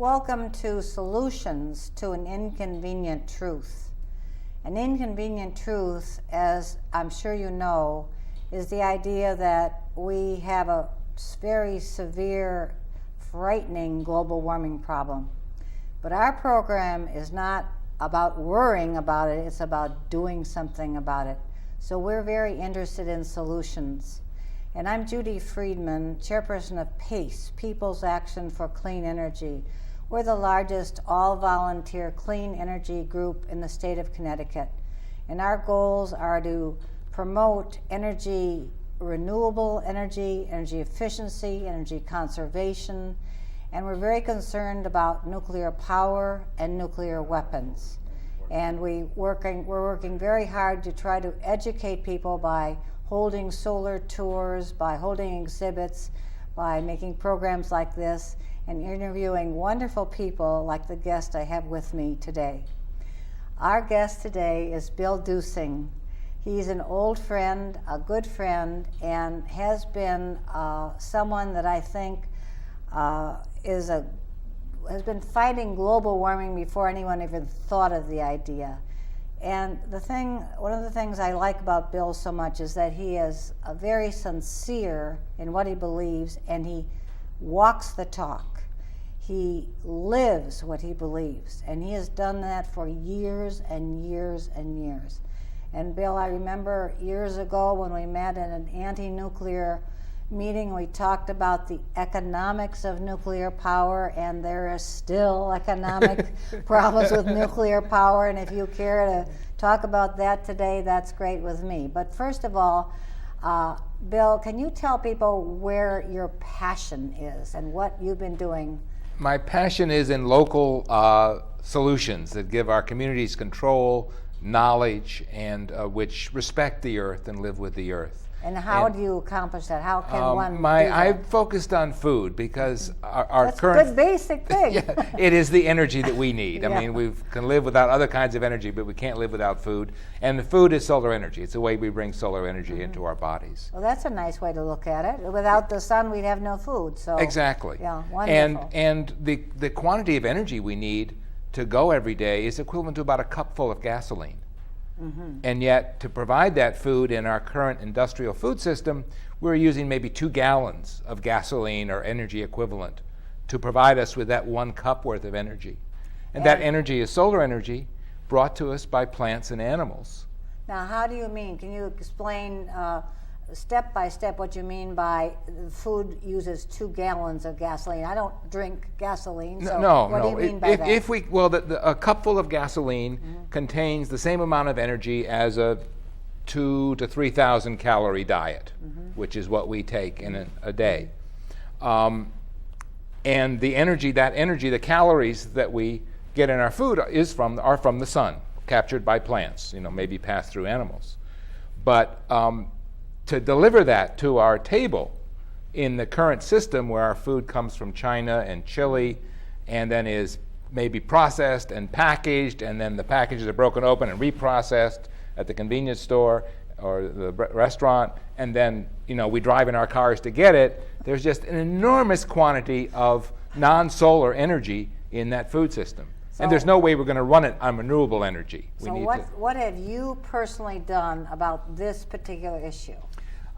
Welcome to Solutions to an Inconvenient Truth. An inconvenient truth, as I'm sure you know, is the idea that we have a very severe, frightening global warming problem. But our program is not about worrying about it, it's about doing something about it. So we're very interested in solutions. And I'm Judi Friedman, chairperson of PACE, People's Action for Clean Energy. We're the largest all-volunteer clean energy group in the state of Connecticut. And our goals are to promote energy, renewable energy, energy efficiency, energy conservation, and we're very concerned about nuclear power and nuclear weapons. And we're working very hard to try to educate people by holding solar tours, by holding exhibits, by making programs like this, and interviewing wonderful people like the guest I have with me today. Our guest today is Bill Duesing. He's an old friend, a good friend, and has been someone that I think has been fighting global warming before anyone even thought of the idea. And one of the things I like about Bill so much is that he is very sincere in what he believes, and he walks the talk. He lives what he believes, and he has done that for years and years and years. And Bill, I remember years ago when we met in an anti-nuclear meeting, we talked about the economics of nuclear power, and there are still economic problems with nuclear power, and if you care to talk about that today, that's great with me. But first of all, Bill, can you tell people where your passion is and what you've been doing? My passion is in local solutions that give our communities control, knowledge, and which respect the earth and live with the earth. And how do you accomplish that? How can one do that? I've focused on food because our That's current... That's a good basic thing. Yeah, it is the energy that we need. I mean, we can live without other kinds of energy, but we can't live without food. And the food is solar energy. It's the way we bring solar energy into our bodies. Well, that's a nice way to look at it. Without the sun, we'd have no food. So exactly. Yeah, wonderful. And the quantity of energy we need to go every day is equivalent to about a cupful of gasoline. Mm-hmm. And yet, to provide that food in our current industrial food system, we're using maybe 2 gallons of gasoline or energy equivalent to provide us with that 1 cup worth of energy. And that energy is solar energy brought to us by plants and animals. Now, how do you mean? Can you explain step by step what you mean by food uses 2 gallons of gasoline? I don't drink gasoline, so what do you mean by that? A cupful of gasoline contains the same amount of energy as a 2,000 to 3,000 calorie diet, which is what we take in a day. And the calories that we get in our food are from the sun, captured by plants, maybe passed through animals. But to deliver that to our table in the current system where our food comes from China and Chile and then is maybe processed and packaged, and then the packages are broken open and reprocessed at the convenience store or the restaurant, and then we drive in our cars to get it, there's just an enormous quantity of non-solar energy in that food system. And there's no way we're going to run it on renewable energy. So what have you personally done about this particular issue?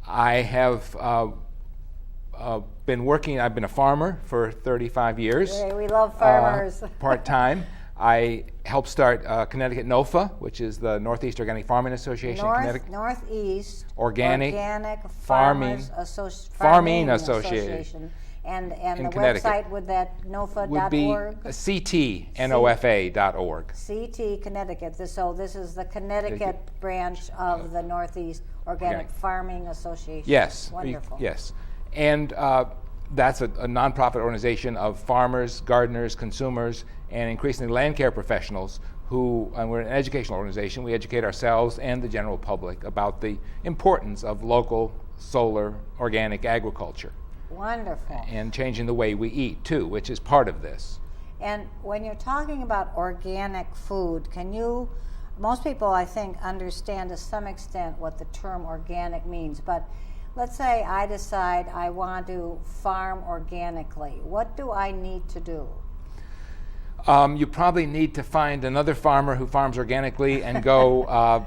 I have been working, I've been a farmer for 35 years. Yay, we love farmers. Part-time. I helped start Connecticut NOFA, which is the Northeast Organic Farming Association in Connecticut. Northeast Organic Farming Association. And the website would that NOFA.org? Would be ctnofa.org. CT Connecticut. So this is the Connecticut branch of the Northeast Organic Farming Association. Yes. Wonderful. Yes. And that's a nonprofit organization of farmers, gardeners, consumers, and increasingly land care professionals and we're an educational organization. We educate ourselves and the general public about the importance of local, solar, organic agriculture. Wonderful. And changing the way we eat, too, which is part of this. And when you're talking about organic food, most people, I think, understand to some extent what the term organic means, but let's say I decide I want to farm organically. What do I need to do? You probably need to find another farmer who farms organically and go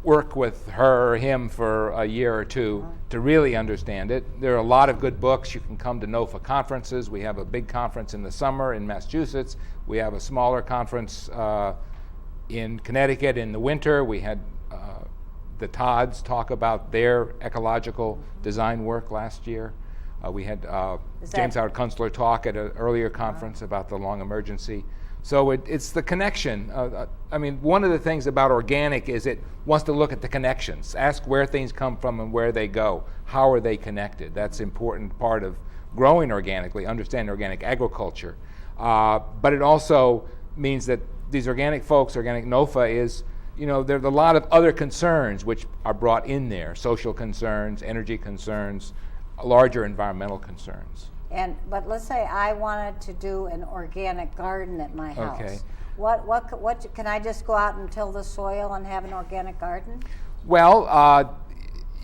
work with her or him for a year or two to really understand it. There are a lot of good books. You can come to NOFA conferences. We have a big conference in the summer in Massachusetts. We have a smaller conference in Connecticut in the winter. We had the Todds talk about their ecological design work last year. We had James Howard Kunstler talk at an earlier conference about the long emergency. So it's the connection. I mean, one of the things about organic is it wants to look at the connections, ask where things come from and where they go. How are they connected? That's an important part of growing organically, understanding organic agriculture. But it also means that these organic folks, organic NOFA is, there's a lot of other concerns which are brought in there, social concerns, energy concerns, larger environmental concerns. But let's say I wanted to do an organic garden at my house. Okay. What can I just go out and till the soil and have an organic garden? Well,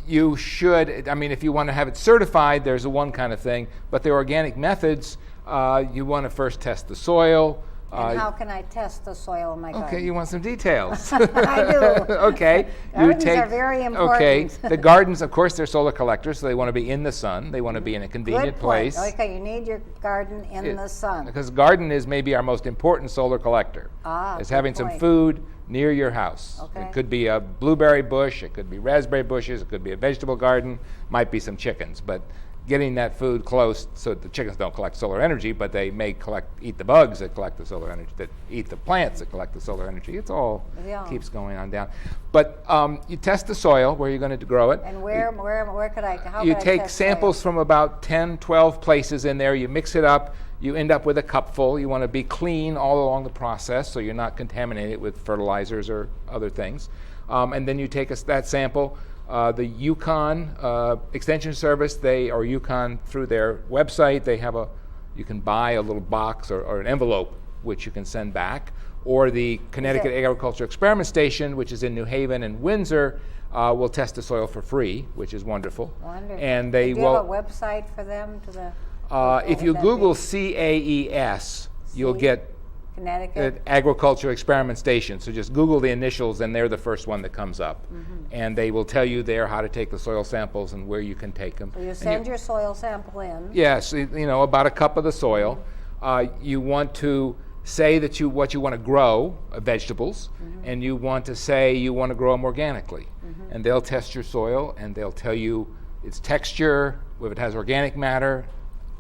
you should. I mean, if you want to have it certified, there's one kind of thing. But the organic methods, you want to first test the soil. And how can I test the soil in my garden? Okay, you want some details. I do. Okay. Gardens are very important. Okay. The gardens, of course, they're solar collectors, so they want to be in the sun. They want to be in a convenient place. Okay, you need your garden in the sun. Because the garden is maybe our most important solar collector. It's having some food near your house. Okay. It could be a blueberry bush, it could be raspberry bushes, it could be a vegetable garden, might be some chickens, but getting that food close so that the chickens don't collect solar energy, but they may eat the bugs that collect the solar energy, that eat the plants that collect the solar energy. It's all keeps going on down. But you test the soil where you're going to grow it. And how could I You test take samples soil? from about 10, 12 places in there. You mix it up. You end up with a cupful. You want to be clean all along the process so you're not contaminated with fertilizers or other things. And then you take that sample. The Yukon Extension Service, or Yukon through their website, you can buy a little box or an envelope which you can send back. Or the Connecticut Agricultural Experiment Station, which is in New Haven and Windsor, will test the soil for free, which is wonderful. Wonderful. And do you have a website for them? If you Google CAES, you'll get Connecticut Agricultural Experiment Station. So just Google the initials, and they're the first one that comes up. And they will tell you there how to take the soil samples and where you can take them. So you send your soil sample in. Yes, about a cup of the soil. You want to say that what you want to grow, vegetables, and you want to say you want to grow them organically. And they'll test your soil, and they'll tell you its texture, if it has organic matter.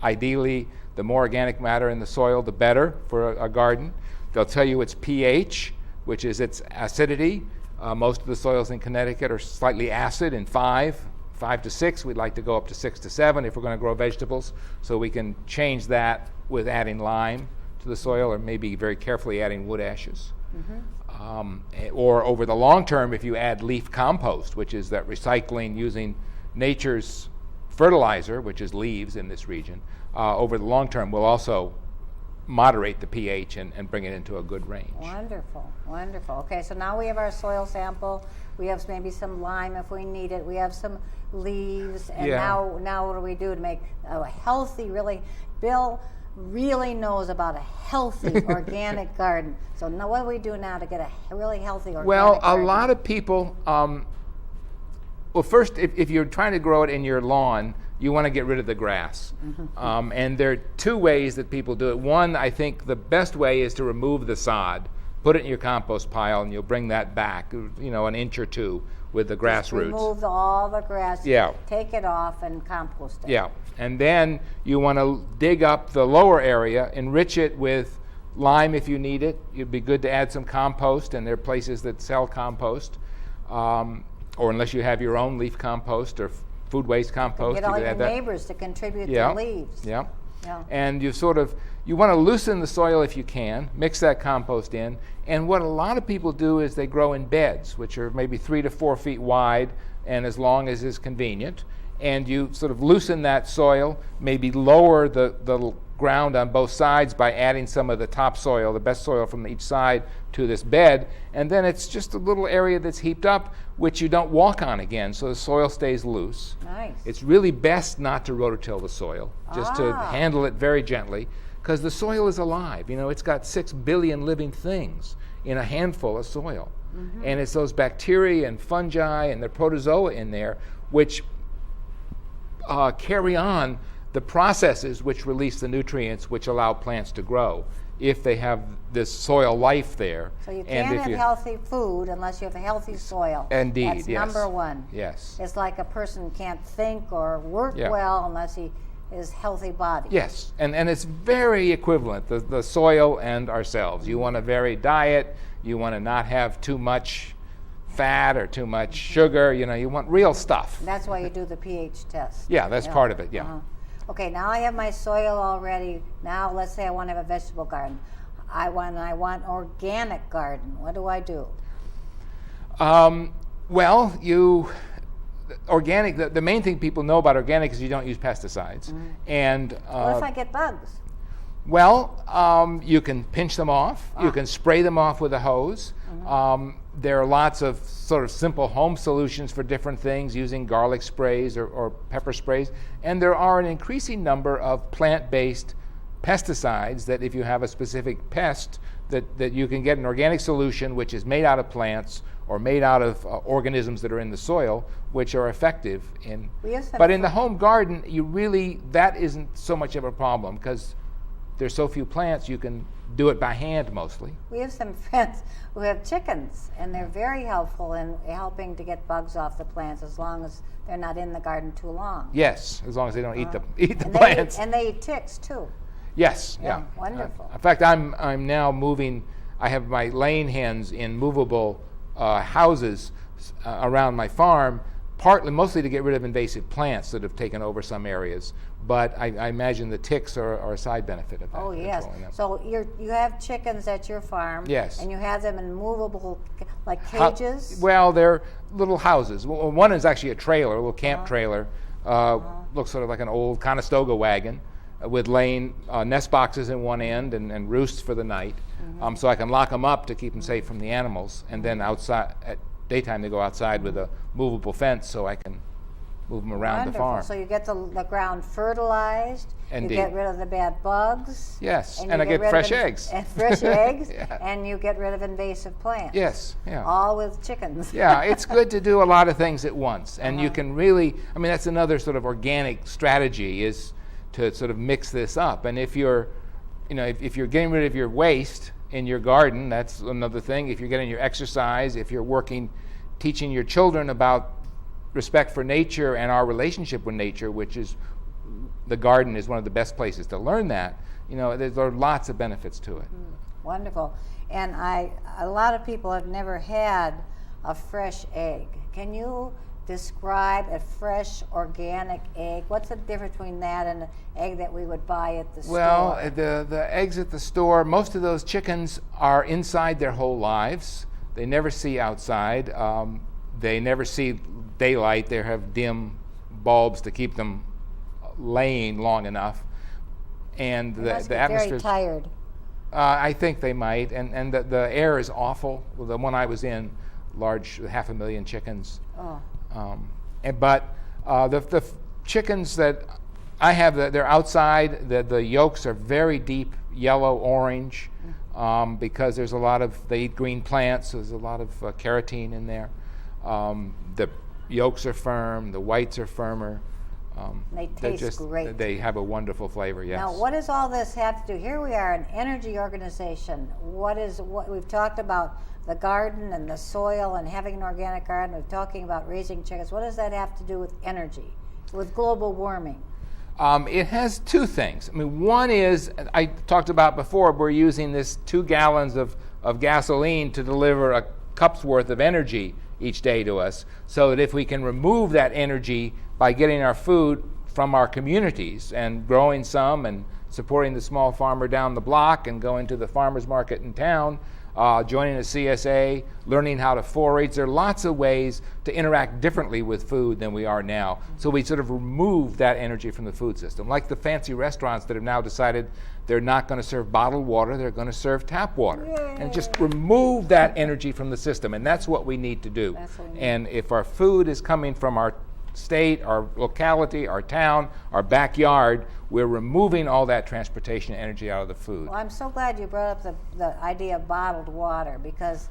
Ideally, the more organic matter in the soil, the better for a garden. They'll tell you its pH, which is its acidity. Most of the soils in Connecticut are slightly acid in 5 to 6. We'd like to go up to 6 to 7 if we're going to grow vegetables. So we can change that with adding lime to the soil, or maybe very carefully adding wood ashes. Or over the long term, if you add leaf compost, which is that recycling using nature's fertilizer, which is leaves in this region, over the long term will also moderate the pH and bring it into a good range. Wonderful, wonderful. Okay, so now we have our soil sample. We have maybe some lime if we need it. We have some leaves. And now what do we do to make a healthy, Bill really knows about a healthy organic garden. So now what do we do now to get a really healthy organic garden? A lot of people, first, if you're trying to grow it in your lawn, you want to get rid of the grass. And there are two ways that people do it. One, I think the best way is to remove the sod, put it in your compost pile, and you'll bring that back, an inch or two with the grass roots. Remove all the grass, take it off, and compost it. Yeah, and then you want to dig up the lower area, enrich it with lime if you need it. It'd be good to add some compost, and there are places that sell compost, or unless you have your own leaf compost or food waste compost. Get all your neighbors to contribute the leaves. Yeah. And you want to loosen the soil if you can, mix that compost in, and what a lot of people do is they grow in beds, which are maybe 3 to 4 feet wide and as long as is convenient, and you sort of loosen that soil, maybe lower the ground on both sides by adding some of the topsoil, the best soil from each side, to this bed, and then it's just a little area that's heaped up which you don't walk on again, so the soil stays loose. Nice. It's really best not to rototill the soil, just to handle it very gently. because the soil is alive. It's got 6 billion living things in a handful of soil. And it's those bacteria and fungi and the protozoa in there which carry on the processes which release the nutrients which allow plants to grow if they have this soil life there. So you can't have healthy food unless you have a healthy soil. Indeed, That's yes. number one. Yes. It's like a person can't think or work well unless he is healthy body. Yes, and it's very equivalent, the soil and ourselves. You want a varied diet. You want to not have too much fat or too much sugar. You want real stuff. And that's why you do the pH test. Yeah, that's part of it, yeah. Okay, now I have my soil already. Now let's say I want to have a vegetable garden. I want organic garden. What do I do? Organic, the main thing people know about organic is you don't use pesticides. And what if I get bugs? Well, you can pinch them off. You can spray them off with a hose. There are lots of sort of simple home solutions for different things using garlic sprays or pepper sprays. And there are an increasing number of plant-based pesticides that if you have a specific pest, that you can get an organic solution which is made out of plants or made out of organisms that are in the soil, which are effective in. But in the home garden, that isn't so much of a problem because there's so few plants, you can do it by hand mostly. We have some friends who have chickens, and they're very helpful in helping to get bugs off the plants as long as they're not in the garden too long. Yes, as long as they don't eat the plants. And they eat ticks too. Yes, yeah. Wonderful. In fact, I'm now moving. I have my laying hens in movable houses around my farm, mostly to get rid of invasive plants that have taken over some areas. But I imagine the ticks are a side benefit of that. Oh, yes. So you have chickens at your farm. Yes. And you have them in movable, like cages? They're little houses. One is actually a trailer, a little camp trailer. Looks sort of like an old Conestoga wagon with laying nest boxes in one end and roosts for the night. So I can lock them up to keep them safe from the animals. And then outside, at daytime, they go outside with a movable fence so I can move them around the farm. So you get the ground fertilized. Indeed. You get rid of the bad bugs. Yes, and I get fresh eggs. And fresh eggs, and you get rid of invasive plants. Yes, yeah. All with chickens. Yeah, it's good to do a lot of things at once. And you can really, that's another sort of organic strategy is to sort of mix this up. And if you're getting rid of your waste in your garden, that's another thing. If you're getting your exercise, if you're teaching your children about respect for nature and our relationship with nature, which is the garden is one of the best places to learn that. There are lots of benefits to it. Wonderful. And a lot of people have never had a fresh egg. Can you describe a fresh organic egg? What's the difference between that and an egg that we would buy at the store? Well, the eggs at the store, most of those chickens are inside their whole lives. They never see outside. They never see daylight. They have dim bulbs to keep them laying long enough. And the atmosphere. Very tired. I think they might. And the air is awful. The one I was in, large, 500,000 chickens. Oh. But the chickens that I have, they're outside. The yolks are very deep yellow orange because there's they eat green plants. So there's a lot of carotene in there. The yolks are firm. The whites are firmer. They taste great. They have a wonderful flavor. Yes. Now, what does all this have to do? Here we are, an energy organization. What we've talked about? The garden and the soil and having an organic garden. We're talking about raising chickens. What does that have to do with energy, with global warming? It has two things. One is, I talked about before, we're using this 2 gallons of gasoline to deliver a cup's worth of energy each day to us, so that if we can remove that energy by getting our food from our communities and growing some and supporting the small farmer down the block and going to the farmer's market in town, joining a CSA, learning how to forage. There are lots of ways to interact differently with food than we are now. So we sort of remove that energy from the food system. Like the fancy restaurants that have now decided they're not going to serve bottled water, they're going to serve tap water. Yay. And just remove that energy from the system. And that's what we need to do. And if our food is coming from our state, our locality, our town, our backyard. We're removing all that transportation energy out of the food. Well, I'm so glad you brought up the idea of bottled water, because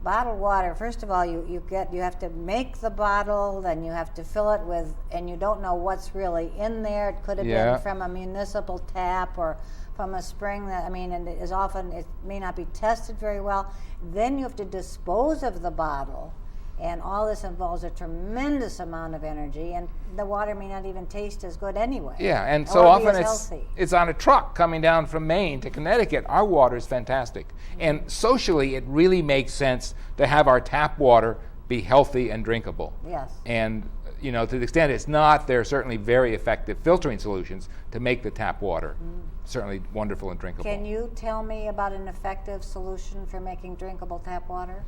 bottled water, first of all, you have to make the bottle, then you have to fill it with, and you don't know what's really in there. It could have been from a municipal tap or from a spring that, and as often it may not be tested very well. Then you have to dispose of the bottle, and all this involves a tremendous amount of energy, and the water may not even taste as good anyway. Yeah, and so often healthy. It's on a truck coming down from Maine to Connecticut. Our water is fantastic. And socially, it really makes sense to have our tap water be healthy and drinkable. Yes. And, to the extent it's not, there are certainly very effective filtering solutions to make the tap water certainly wonderful and drinkable. Can you tell me about an effective solution for making drinkable tap water?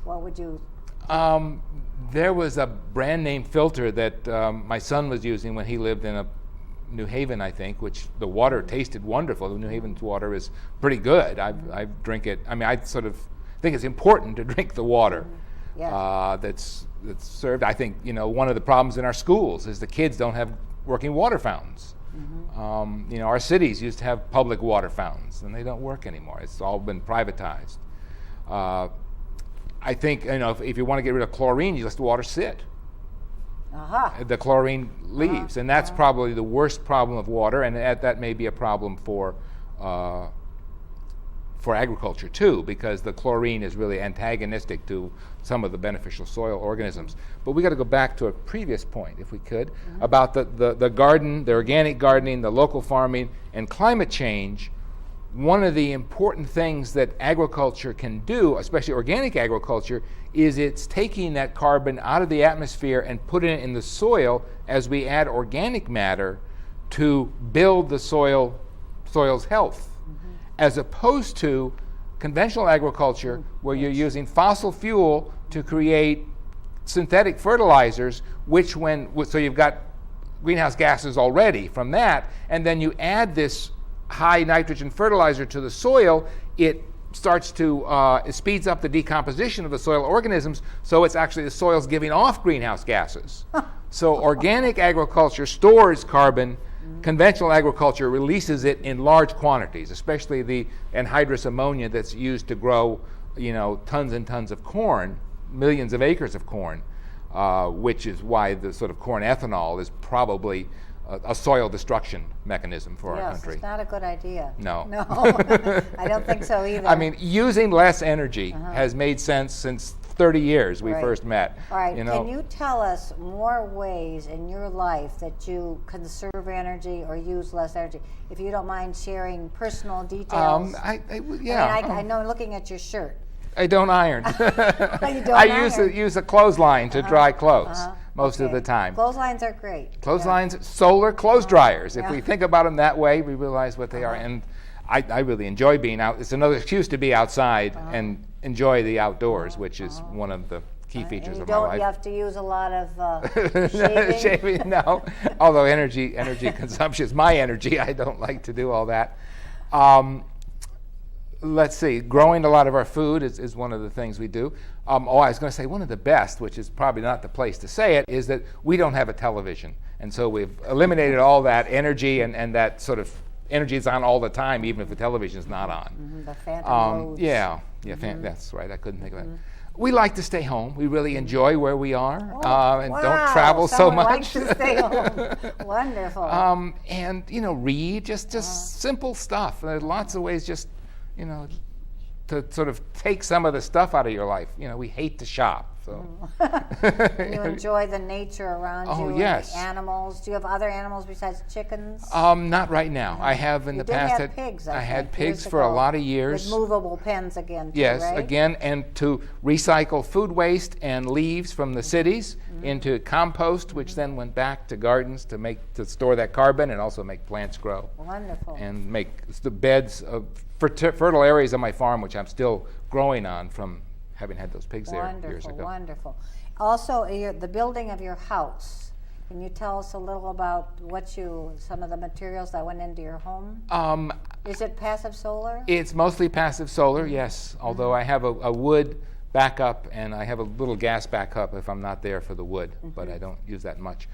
What would you... There was a brand name filter that my son was using when he lived in New Haven, I think, which the water tasted wonderful. The New Haven's water is pretty good. I drink it. I sort of think it's important to drink the water that's served. I think, one of the problems in our schools is the kids don't have working water fountains. Our cities used to have public water fountains, and they don't work anymore. It's all been privatized. I think, if you want to get rid of chlorine, you let the water sit. The chlorine leaves, and that's probably the worst problem of water, and that may be a problem for agriculture too, because the chlorine is really antagonistic to some of the beneficial soil organisms. But we got to go back to a previous point, if we could, about the garden, the organic gardening, the local farming, and climate change. One of the important things that agriculture can do, especially organic agriculture, is it's taking that carbon out of the atmosphere and putting it in the soil as we add organic matter to build the soil's health, as opposed to conventional agriculture where you're using fossil fuel to create synthetic fertilizers, so you've got greenhouse gases already from that, and then you add this high nitrogen fertilizer to the soil. It starts to it speeds up the decomposition of the soil organisms, so it's actually the soil's giving off greenhouse gases. So organic agriculture stores carbon. Conventional agriculture releases it in large quantities, especially the anhydrous ammonia that's used to grow, tons and tons of corn, millions of acres of corn, which is why the sort of corn ethanol is probably a soil destruction mechanism for our country. Yes, it's not a good idea. No. No, I don't think so either. Using less energy has made sense since 30 years we first met. All right, can you tell us more ways in your life that you conserve energy or use less energy? If you don't mind sharing personal details. I know, looking at your shirt. I don't iron. Use a clothesline to dry clothes most of the time. Clotheslines are great. Clotheslines, solar clothes dryers. If we think about them that way, we realize what they are. And I really enjoy being out. It's another excuse to be outside and enjoy the outdoors, which is one of the key features of my life. You have to use a lot of shaving? Shaving, no. Although energy consumption is my energy, I don't like to do all that. Let's see, growing a lot of our food is one of the things we do. I was going to say one of the best, which is probably not the place to say it, is that we don't have a television. And so we've eliminated all that energy, and that sort of energy is on all the time, even if the television is not on. The phantom modes. That's right. I couldn't think of it. We like to stay home. We really enjoy where we are and don't travel so much. Someone likes to stay home. Wonderful. And, read, just simple stuff. There's lots of ways to sort of take some of the stuff out of your life. We hate to shop. So. You enjoy the nature around you. Yes. And the animals. Do you have other animals besides chickens? Not right now. I have in the past. Have pigs, I had pigs for a lot of years. With movable pens again. Too, yes, right? again, and to recycle food waste and leaves from the cities into compost, which then went back to gardens to store that carbon and also make plants grow. Wonderful. And make the beds of fertile areas of my farm, which I'm still growing on from having had those pigs there years ago. Wonderful. Also, the building of your house. Can you tell us a little about some of the materials that went into your home? Is it passive solar? It's mostly passive solar, yes. Although I have a wood backup, and I have a little gas backup if I'm not there for the wood, but I don't use that much.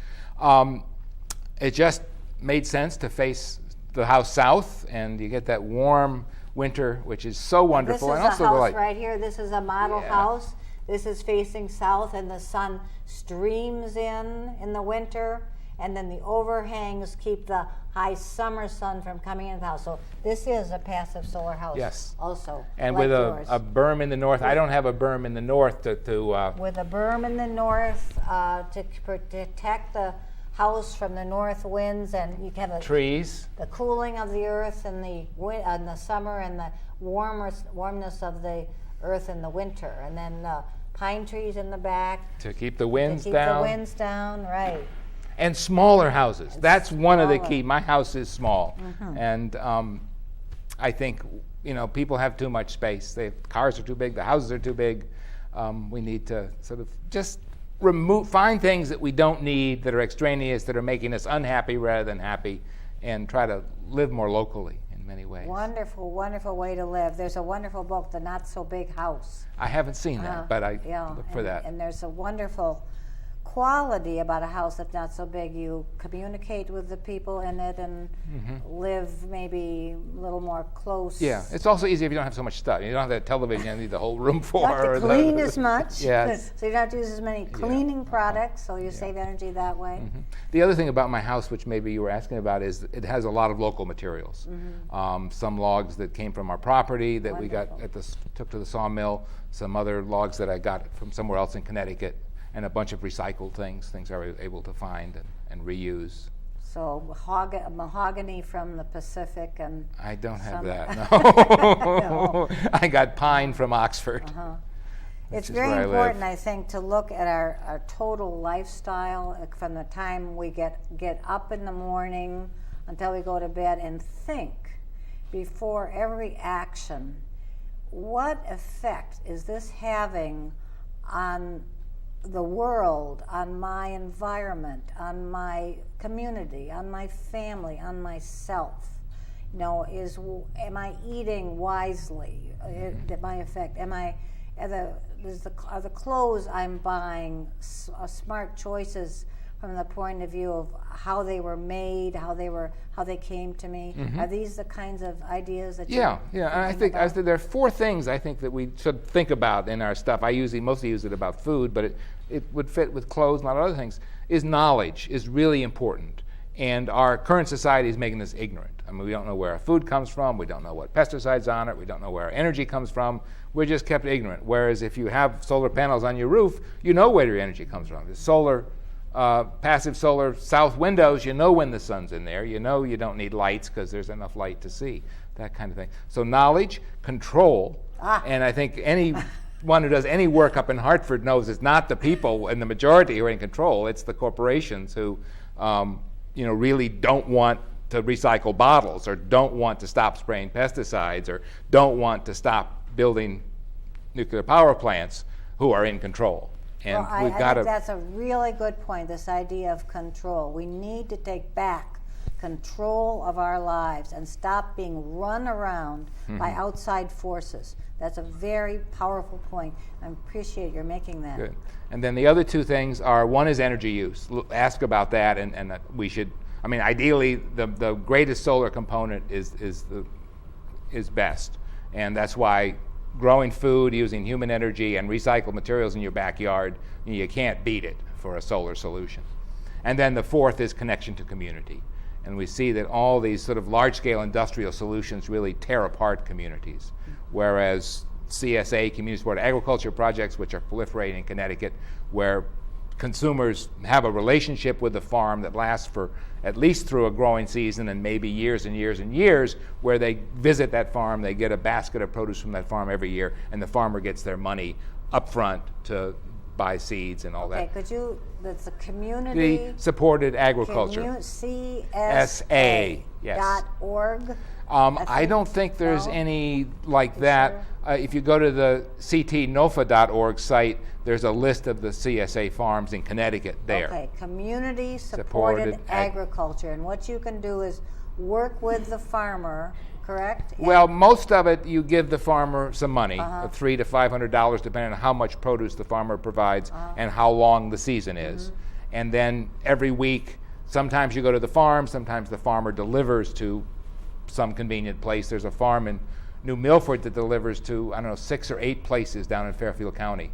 It just made sense to face the house south, and you get that warm winter, which is so wonderful. This is and also a house like, right here. This is a model house. This is facing south, and the sun streams in the winter, and then the overhangs keep the high summer sun from coming into the house. So this is a passive solar house. Yes. Also, and like with yours. a berm in the north. I don't have a berm in the north to with a berm in the north to protect the house from the north winds, and you can have trees. The cooling of the earth in the summer, and the warmness of the earth in the winter, and then pine trees in the back to keep the winds down. To keep the winds down, right. And smaller houses. That's one of the key. My house is small, and I think people have too much space. Cars are too big. The houses are too big. We need to sort of just find things that we don't need, that are extraneous, that are making us unhappy rather than happy, and try to live more locally in many ways. Wonderful, wonderful way to live. There's a wonderful book, The Not So Big House. I haven't seen that, but I look for that. And there's a wonderful quality about a house that's not so big. You communicate with the people in it and live maybe a little more close. Yeah, it's also easy if you don't have so much stuff. You don't have that television you need the whole room for. You don't have to clean as much. Yes. So you don't have to use as many cleaning products, so you save energy that way. The other thing about my house, which maybe you were asking about, is it has a lot of local materials. Some logs that came from our property that we got took to the sawmill, some other logs that I got from somewhere else in Connecticut, and a bunch of recycled things I was able to find and reuse. So mahogany from the Pacific and... I don't have that, no. No. I got pine from Oxford. It's very important, I think, to look at our total lifestyle from the time we get up in the morning until we go to bed, and think before every action, what effect is this having on the world, on my environment, on my community, on my family, on myself? Am I eating wisely? My effect. Are the clothes I'm buying smart choices from the point of view of how they were made, how they came to me? Are these the kinds of ideas that Yeah. And I think there are four things I think that we should think about in our stuff. I mostly use it about food, but it would fit with clothes and a lot of other things. Knowledge is really important, and our current society is making us ignorant. I mean, we don't know where our food comes from, we don't know what pesticides on it, we don't know where our energy comes from. We're just kept ignorant. Whereas if you have solar panels on your roof, you know where your energy comes from. There's passive solar south windows, you know when the sun's in there, you know you don't need lights because there's enough light to see, that kind of thing. So knowledge, control, and I think anyone who does any work up in Hartford knows it's not the people in the majority who are in control, it's the corporations who really don't want to recycle bottles, or don't want to stop spraying pesticides, or don't want to stop building nuclear power plants, who are in control. And I think that's a really good point, this idea of control. We need to take back control of our lives and stop being run around by outside forces. That's a very powerful point. I appreciate your making that. Good. And then the other two things are, one is energy use. Ask about that, and we should, ideally the greatest solar component is best. And that's why growing food using human energy and recycled materials in your backyard, you can't beat it for a solar solution. And then the fourth is connection to community. And we see that all these sort of large-scale industrial solutions really tear apart communities, whereas CSA, community supported agriculture projects, which are proliferating in Connecticut, where consumers have a relationship with the farm that lasts for at least through a growing season, and maybe years and years and years, where they visit that farm, they get a basket of produce from that farm every year, and the farmer gets their money up front to buy seeds and all that. Okay, could you, that's a community... supported agriculture. CSA. Yes. .org. I don't think there's any like that. Sure? If you go to the ctnofa.org site, there's a list of the CSA farms in Connecticut there. Okay, community supported agriculture. And what you can do is work with the farmer, correct? Well, most of it you give the farmer some money, $300 to $500, depending on how much produce the farmer provides and how long the season is. And then every week, sometimes you go to the farm, sometimes the farmer delivers to some convenient place. There's a farm in New Milford that delivers to, 6 or 8 places down in Fairfield County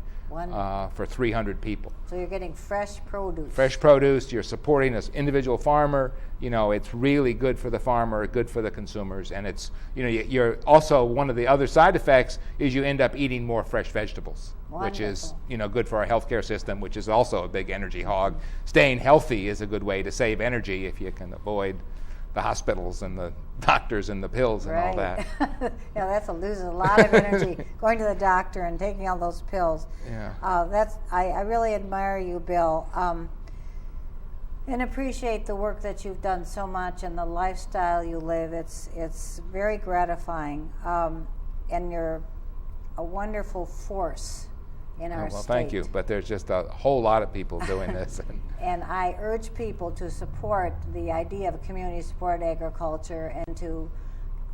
for 300 people. So you're getting fresh produce. Fresh produce, you're supporting an individual farmer. It's really good for the farmer, good for the consumers, and it's, you're also, one of the other side effects is you end up eating more fresh vegetables, which is, good for our healthcare system, which is also a big energy hog. Staying healthy is a good way to save energy if you can avoid the hospitals and the doctors and the pills and all that. That loses a lot of energy, going to the doctor and taking all those pills. Yeah. I really admire you, Bill, and appreciate the work that you've done so much and the lifestyle you live. It's very gratifying, and you're a wonderful force in our state. Thank you, but there's just a whole lot of people doing this. And I urge people to support the idea of community support agriculture and to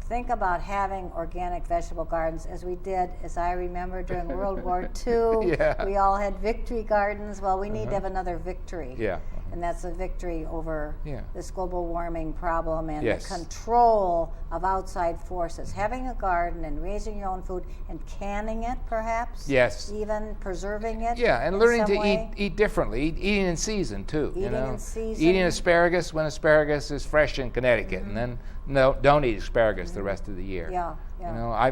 think about having organic vegetable gardens, as we did, as I remember, during World War II. Yeah. We all had victory gardens. Well, we need to have another victory. Yeah. And that's a victory over this global warming problem and Yes. the control of outside forces. Having a garden and raising your own food and canning it, perhaps. Yes. Even preserving it. Yeah, and in learning some to way. eat differently, eating in season too. Eating in season. Eating asparagus when asparagus is fresh in Connecticut, and then don't eat asparagus the rest of the year. Yeah.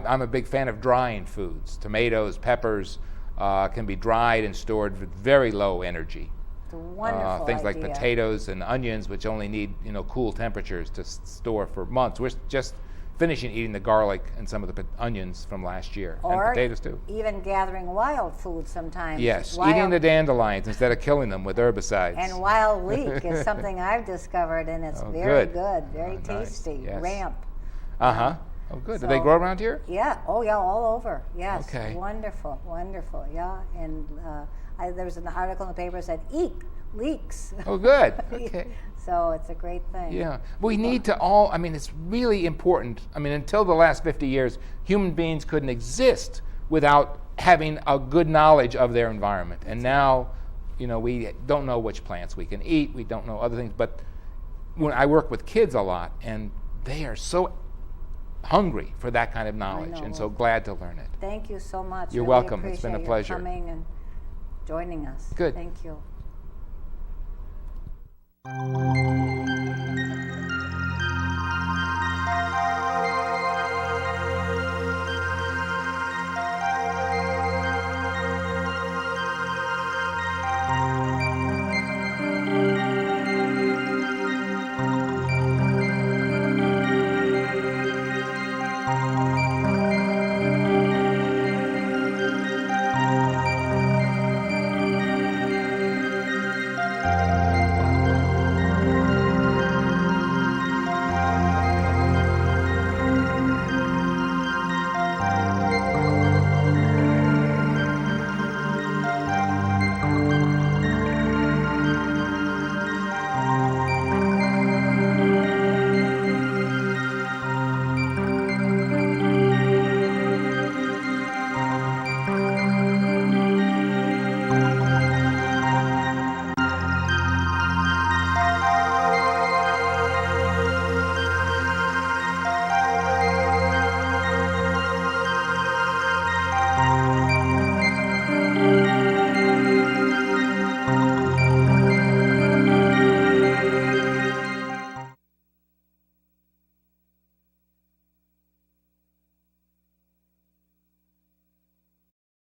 I'm a big fan of drying foods. Tomatoes, peppers can be dried and stored with very low energy. It's a wonderful Things like idea. potatoes and onions, which only need cool temperatures to store for months. We're just finishing eating the garlic and some of the onions from last year, and potatoes too. Even gathering wild food sometimes. Yes, eating the dandelions instead of killing them with herbicides. And wild leek is something I've discovered, and it's very good, very tasty. Nice. Yes. Ramp. Oh, good. Do they grow around here? Yeah. Oh, yeah, all over. Yes. Okay. Wonderful. Yeah. And there was an article in the paper that said, "Eek, leeks." Oh, good. Okay. So it's a great thing. Yeah. We need to all, it's really important. Until the last 50 years, human beings couldn't exist without having a good knowledge of their environment. And now, we don't know which plants we can eat. We don't know other things. But when I work with kids a lot, and they are so hungry for that kind of knowledge, and so glad to learn it. Thank you so much. You're really welcome. It's been a appreciate pleasure. you coming and joining us. Good. Thank you.